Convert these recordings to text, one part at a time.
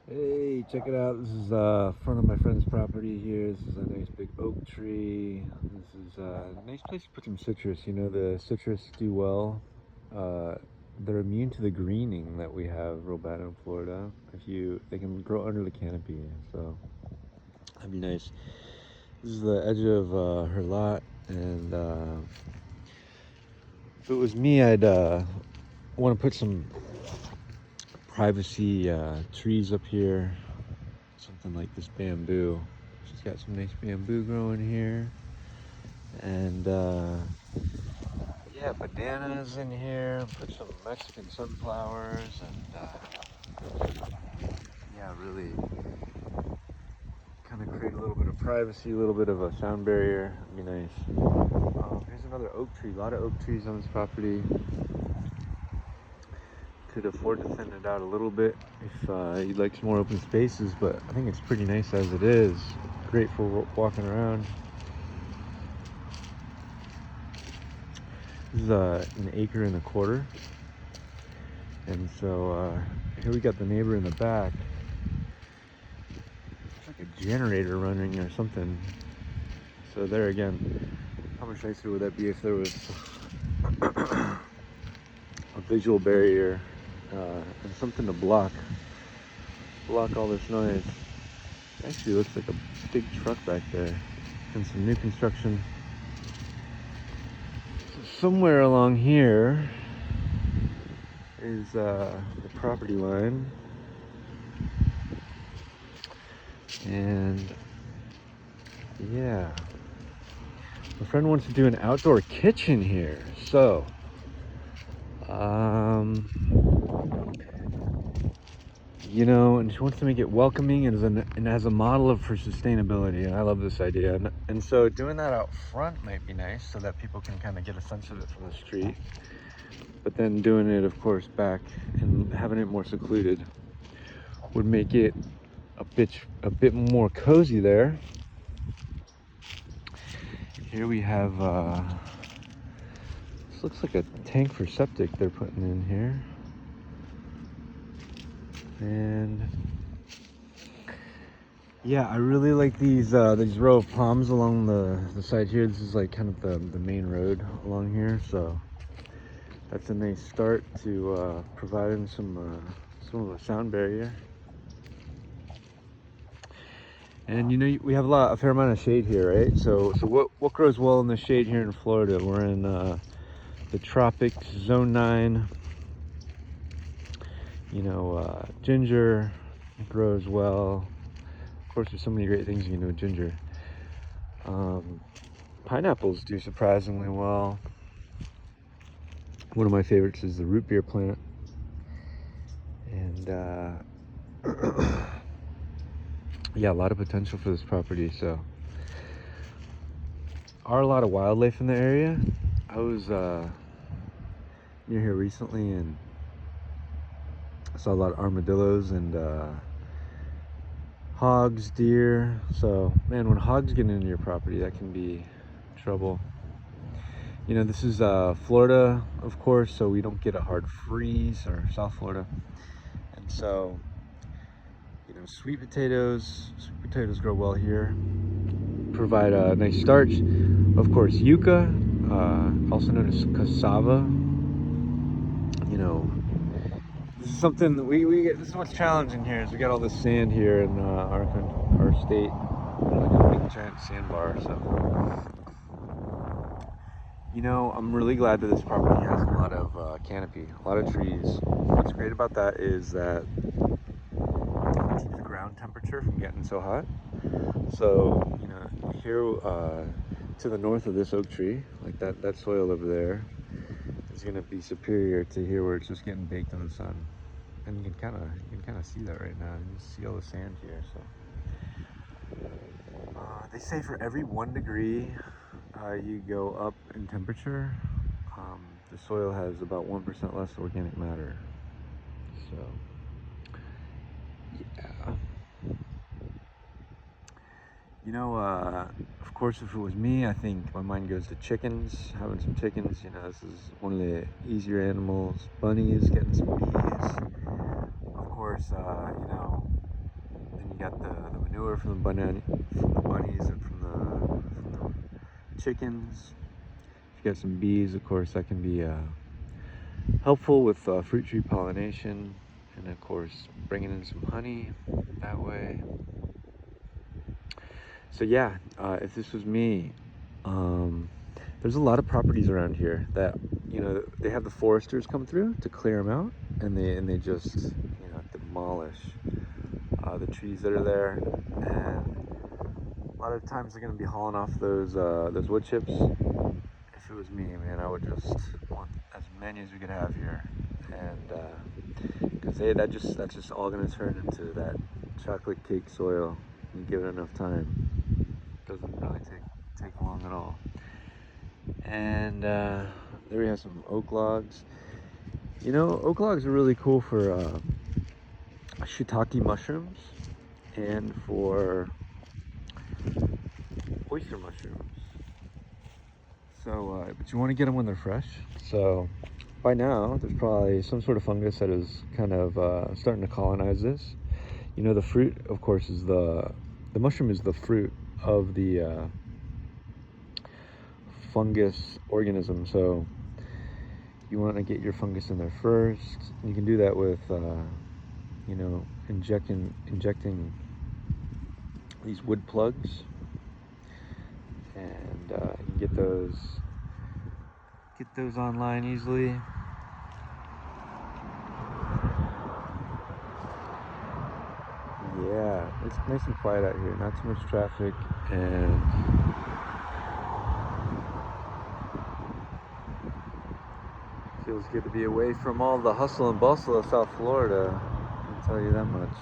Hey, check it out. This is front of my friend's property here. This is a nice big oak tree. This is a nice place to put some citrus. You know, the citrus do well. Uh, they're immune to the greening that we have real bad in Florida. They can grow under the canopy, so that'd be nice. This is the edge of her lot, and if it was me, I'd want to put some privacy trees up here. Something like this bamboo. She's got some nice bamboo growing here. And yeah, bananas in here. Put some Mexican sunflowers and yeah, really kind of create a little bit of privacy, a little bit of a sound barrier. It'd be nice. Here's another oak tree. A lot of oak trees on this property. Could afford to thin it out a little bit if you'd like some more open spaces, but I think it's pretty nice as it is. Great for walking around. This is an acre and a quarter. And so here we got the neighbor in the back. It's like a generator running or something. So there again, how much nicer would that be if there was a visual barrier and something to block all this noise. Actually looks like a big truck back there and some new construction. So somewhere along here is the property line, and yeah, my friend wants to do an outdoor kitchen here, so you know, and she wants to make it welcoming and as a model for sustainability, and I love this idea. And so doing that out front might be nice so that people can kind of get a sense of it from the street, but then doing it, of course, back and having it more secluded would make it a bit more cozy there. Here we have this looks like a tank for septic they're putting in here. And yeah, I really like these row of palms along the side here. This is like kind of the main road along here, so that's a nice start to providing some of a sound barrier. And you know, we have a fair amount of shade here, right? So what grows well in the shade here in Florida? We're in the tropics, zone 9. You know, ginger grows well. Of course, there's so many great things you can do with ginger. Pineapples do surprisingly well. One of my favorites is the root beer plant. And yeah, a lot of potential for this property. So, are a lot of wildlife in the area. I was near here recently and I saw a lot of armadillos and hogs, deer. So, man, when hogs get into your property, that can be trouble. You know, this is Florida, of course, so we don't get a hard freeze, or South Florida. And so, you know, sweet potatoes grow well here, provide a nice starch. Of course, yucca, also known as cassava. You know, this is something that we get. This is what's challenging here is we got all this sand here in our state, like a big giant sandbar. So, you know, I'm really glad that this property has a lot of canopy, a lot of trees. What's great about that is that it keeps the ground temperature from getting so hot. So, you know, here to the north of this oak tree, like that soil over there, is going to be superior to here where it's just getting baked in the sun. And you can kind of see that right now. You can see all the sand here. So they say for every 1 degree you go up in temperature, the soil has about 1% less organic matter. So yeah. You know, of course, if it was me, I think my mind goes to chickens, having some chickens. You know, this is one of the easier animals. Bunnies, getting some bees. Of course, you know, got the manure from the bunnies and from the chickens. If you got some bees, of course, that can be helpful with fruit tree pollination, and of course bringing in some honey that way. So yeah, if this was me, there's a lot of properties around here that, you know, they have the foresters come through to clear them out, and they just, you know, demolish the trees that are there. And a lot of times they're going to be hauling off those wood chips. If it was me, man, I would just want as many as we could have here, and because that's just all going to turn into that chocolate cake soil. You give it enough time, it doesn't really take long at all. And there we have some oak logs. You know, oak logs are really cool for shiitake mushrooms and for oyster mushrooms. So, but you want to get them when they're fresh. So by now, there's probably some sort of fungus that is kind of starting to colonize this. You know, the fruit, of course, is the mushroom is the fruit of the fungus organism. So you want to get your fungus in there first. You can do that with, you know, injecting these wood plugs, and you can get those online easily. Yeah, it's nice and quiet out here, not too much traffic, and feels good to be away from all the hustle and bustle of South Florida, I can tell you that much.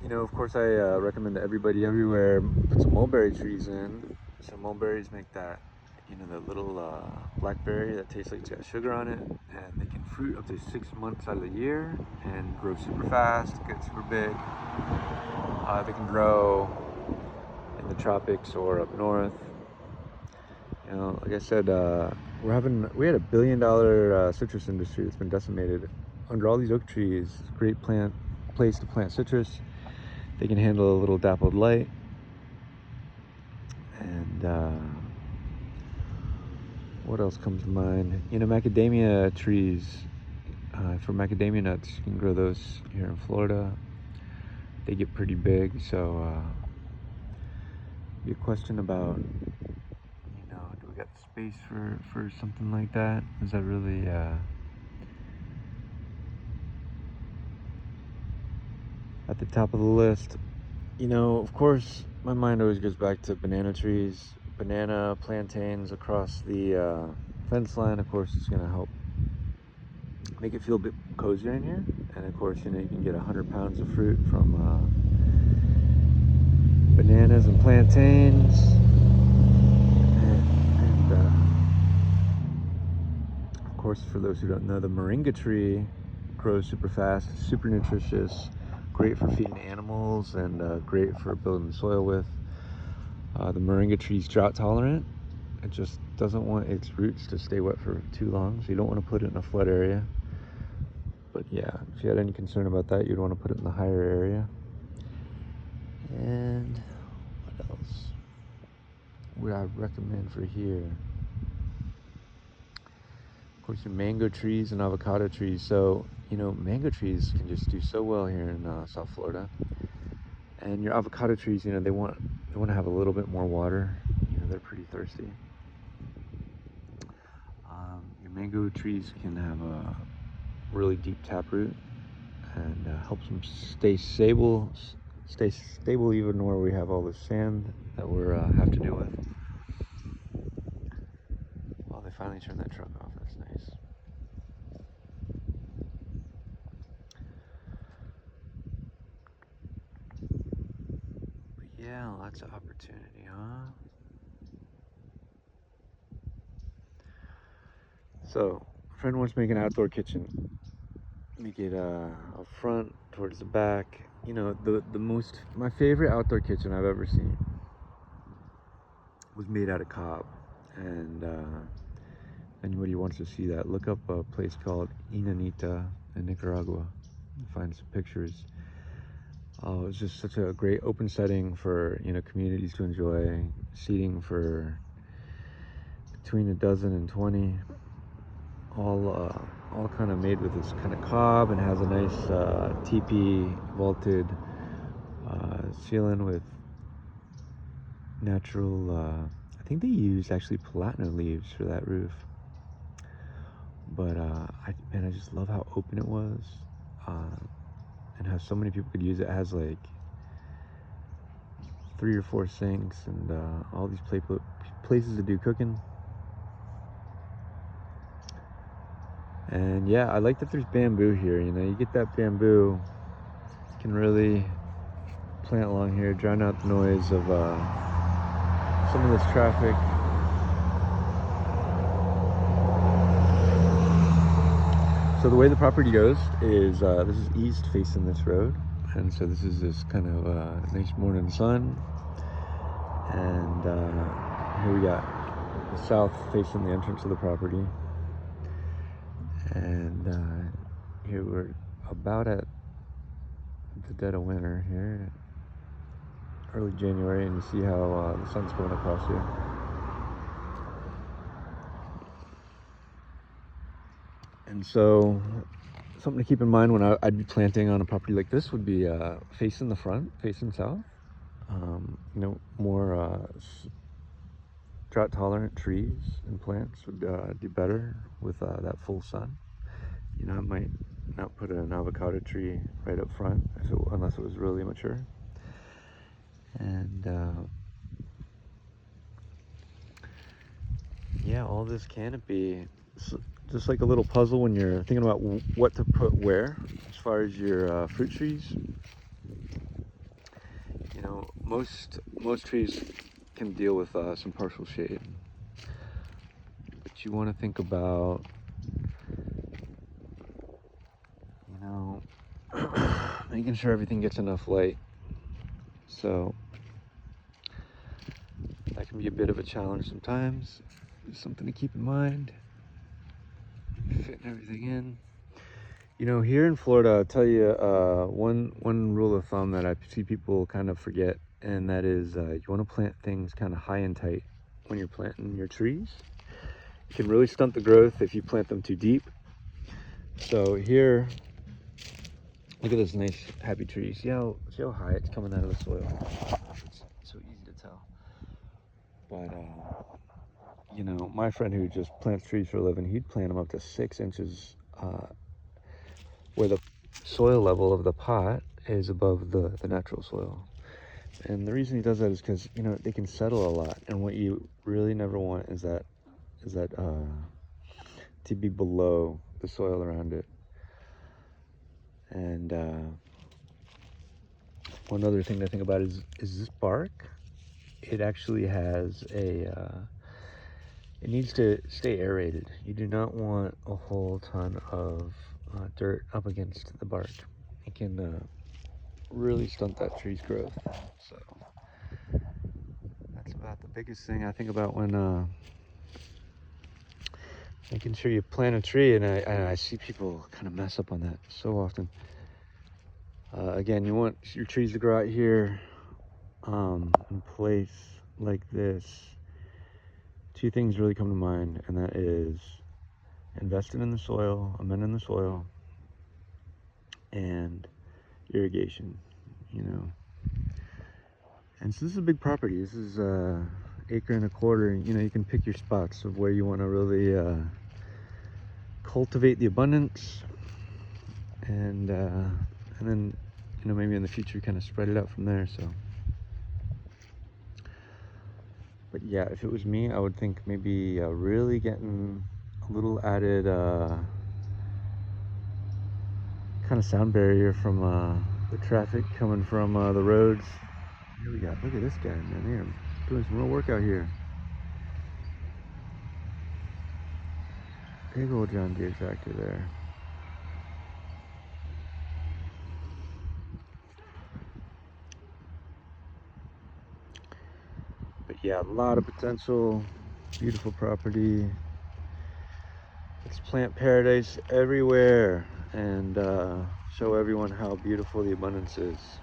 You know, of course, I recommend to everybody everywhere put some mulberry trees in. So mulberries make that, you know, that little blackberry that tastes like it's got sugar on it, and they can fruit up to 6 months out of the year and grow super fast, get super big. They can grow in the tropics or up north. You know, like I said, we had a $1 billion citrus industry that's been decimated. Under all these oak trees, great place to plant citrus. They can handle a little dappled light, and what else comes to mind? You know, macadamia trees, for macadamia nuts, you can grow those here in Florida. They get pretty big, so be a question about, you know, do we got the space for something like that? Is that really at the top of the list? You know, of course, my mind always goes back to banana trees, banana plantains across the fence line. Of course, it's going to help make it feel a bit cozier in here. And of course, you know, you can get 100 pounds of fruit from bananas and plantains. And of course, for those who don't know, the moringa tree grows super fast, super nutritious, great for feeding animals, and great for building the soil with. The moringa tree is drought tolerant. It just doesn't want its roots to stay wet for too long, so you don't want to put it in a flood area. But yeah, if you had any concern about that, you'd want to put it in the higher area. And what else would I recommend for here? Of course, your mango trees and avocado trees. So, you know, mango trees can just do so well here in South Florida. And your avocado trees, you know, they want to have a little bit more water. You know, they're pretty thirsty. Your mango trees can have a really deep taproot, and helps them stay stable even where we have all the sand that we have to deal with. Well, they finally turned that truck off. That's nice. But yeah, lots of opportunity, huh? So, a friend wants to make an outdoor kitchen. Make it up front, towards the back. You know, my favorite outdoor kitchen I've ever seen was made out of cob, and anybody who wants to see that, look up a place called Inanita in Nicaragua. Find some pictures. It's just such a great open setting for, you know, communities to enjoy, seating for between a dozen and 20, all kind of made with this kind of cob, and has a nice teepee vaulted ceiling with natural, I think they used actually platinum leaves for that roof. But I just love how open it was, and how so many people could use it. It has like 3 or 4 sinks and all these places to do cooking. And yeah, I like that there's bamboo here. You know, you get that bamboo, you can really plant along here, drown out the noise of some of this traffic. So the way the property goes is this is east facing this road, and so this is this kind of nice morning sun, and here we got the south facing the entrance of the property, and here we're about at the dead of winter here, early January, and you see how the sun's going across here. And so something to keep in mind when I'd be planting on a property like this would be facing the front, facing south. You know, more drought tolerant trees and plants would do better with that full sun. You know, I might not put an avocado tree right up front unless it was really mature. And yeah, all this canopy, just like a little puzzle when you're thinking about what to put where as far as your fruit trees. You know, most trees can deal with some partial shade, but you want to think about, you know, making sure everything gets enough light. So that can be a bit of a challenge sometimes. It's something to keep in mind, fitting everything in. You know, here in Florida, I'll tell you one rule of thumb that I see people kind of forget, and that is you want to plant things kind of high and tight when you're planting your trees. You can really stunt the growth if you plant them too deep. So here, look at this nice happy tree. See how high it's coming out of the soil. It's so easy to tell. But you know, my friend who just plants trees for a living, he'd plant them up to 6 inches where the soil level of the pot is above the natural soil. And the reason he does that is because, you know, they can settle a lot, and what you really never want is that to be below the soil around it. And one other thing to think about is this bark. It actually has it needs to stay aerated. You do not want a whole ton of dirt up against the bark. It can really stunt that tree's growth. So that's about the biggest thing I think about when making sure you plant a tree, and I see people kind of mess up on that so often. Again, you want your trees to grow out here in place like this. 2 things really come to mind, and that is investing in the soil, amending the soil, and irrigation, you know. And so this is a big property. This is acre and a quarter. You know, you can pick your spots of where you want to really cultivate the abundance, and then, you know, maybe in the future kind of spread it out from there. So, but yeah, if it was me, I would think maybe really getting a little added kind of sound barrier from the traffic coming from the roads. Here we go. Look at this guy, man. They're doing some real work out here. Big old John Deere tractor there. But yeah, a lot of potential. Beautiful property. It's plant paradise everywhere, and show everyone how beautiful the abundance is.